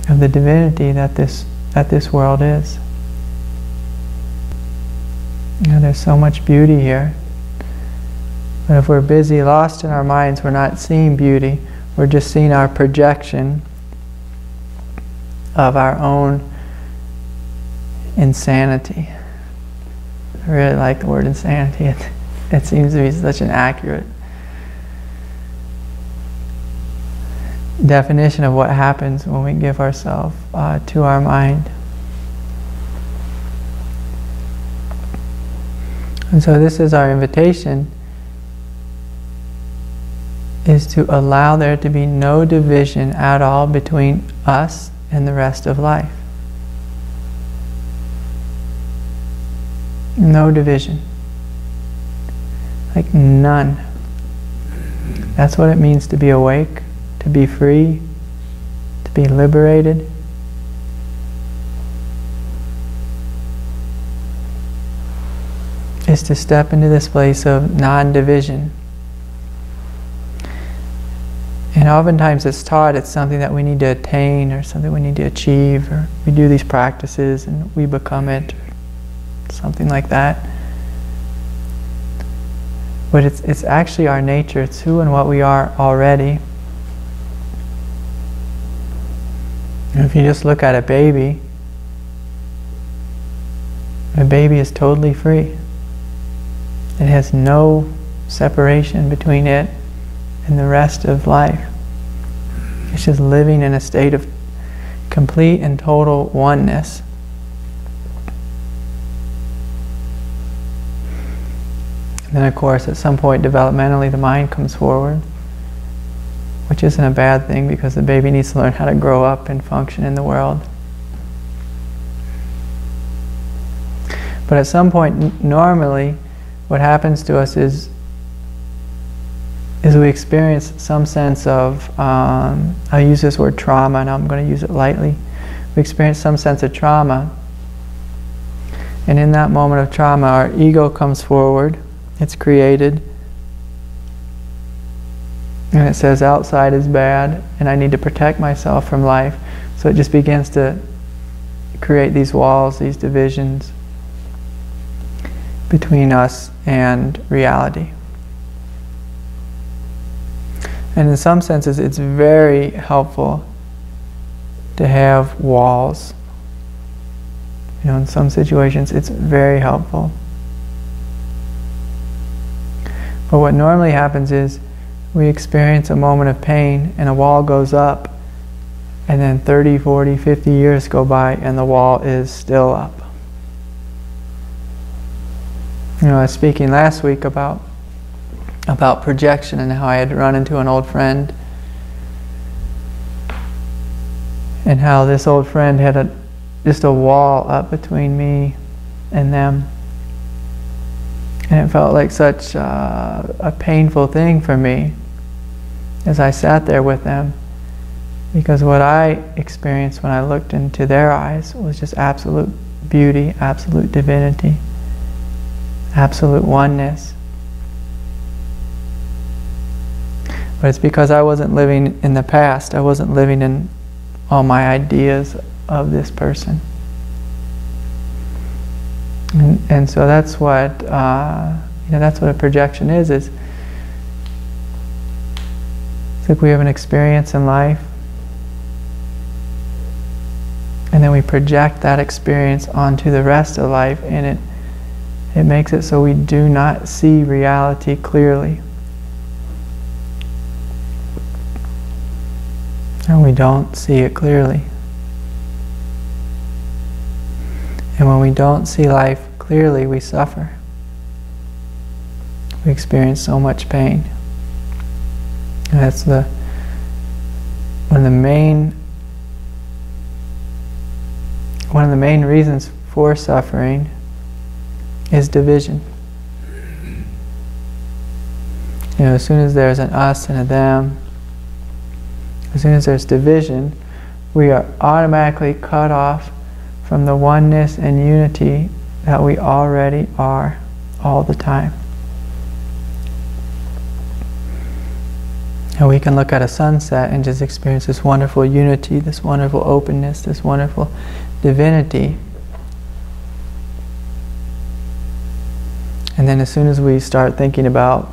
of the divinity that this world is. There's so much beauty here. But if we're busy, lost in our minds, we're not seeing beauty. We're just seeing our projection of our own insanity. I really like the word insanity. It seems to be such an accurate definition of what happens when we give ourselves to our mind. And so this is our invitation, is to allow there to be no division at all between us and the rest of life. No division. Like none. That's what it means to be awake, to be free, to be liberated. Is to step into this place of non-division. And oftentimes it's taught it's something that we need to attain or something we need to achieve, or we do these practices and we become it, or something like that. But it's actually our nature. It's who and what we are already. And if you just look at a baby is totally free. It has no separation between it and the rest of life. It's just living in a state of complete and total oneness. And then of course at some point developmentally the mind comes forward, which isn't a bad thing because the baby needs to learn how to grow up and function in the world. But at some point normally what happens to us is we experience some sense of, I'll use this word trauma, and I'm going to use it lightly. We experience some sense of trauma, and in that moment of trauma our ego comes forward, it's created, and it says outside is bad and I need to protect myself from life. So it just begins to create these walls, these divisions between us and reality. And in some senses it's very helpful to have walls. You know, in some situations it's very helpful. But what normally happens is we experience a moment of pain and a wall goes up, and then 30, 40, 50 years go by and the wall is still up. You know, I was speaking last week about projection and how I had run into an old friend, and how this old friend had just a wall up between me and them. And it felt like such a painful thing for me as I sat there with them, because what I experienced when I looked into their eyes was just absolute beauty, absolute divinity, absolute oneness. But it's because I wasn't living in the past. I wasn't living in all my ideas of this person. And so that's what that's what a projection is. It's like we have an experience in life, and then we project that experience onto the rest of life, and it makes it so we do not see reality clearly. And we don't see it clearly. And when we don't see life clearly, we suffer. We experience so much pain. And that's one of the main reasons for suffering is division. You know, as soon as there's an us and a them, as soon as there's division, we are automatically cut off from the oneness and unity that we already are all the time. And we can look at a sunset and just experience this wonderful unity, this wonderful openness, this wonderful divinity. And then as soon as we start thinking about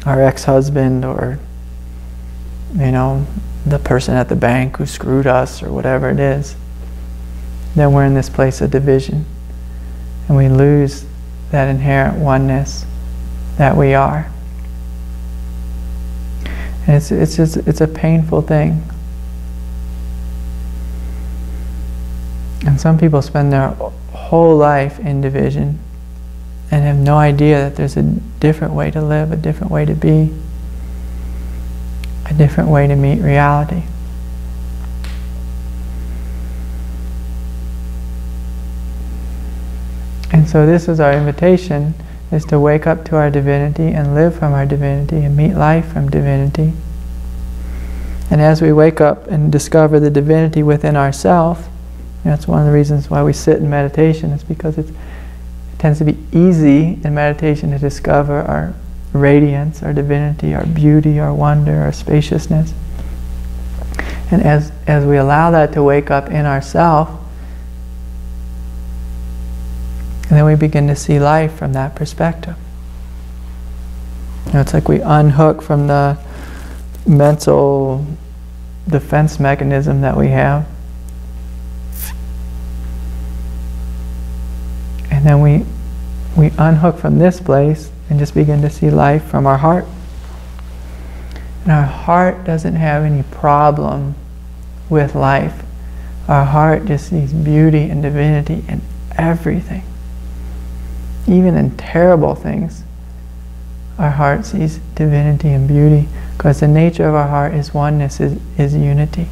our ex-husband, or the person at the bank who screwed us, or whatever it is, then we're in this place of division. And we lose that inherent oneness that we are. And it's a painful thing. And some people spend their whole life in division and have no idea that there's a different way to live, a different way to be, a different way to meet reality. And so this is our invitation, is to wake up to our divinity and live from our divinity and meet life from divinity. And as we wake up and discover the divinity within ourselves, that's one of the reasons why we sit in meditation, is because it tends to be easy in meditation to discover our radiance, our divinity, our beauty, our wonder, our spaciousness. And as we allow that to wake up in ourselves, and then we begin to see life from that perspective. It's like we unhook from the mental defense mechanism that we have. And then we unhook from this place and just begin to see life from our heart. And our heart doesn't have any problem with life. Our heart just sees beauty and divinity in everything. Even in terrible things, our heart sees divinity and beauty, because the nature of our heart is oneness, is unity.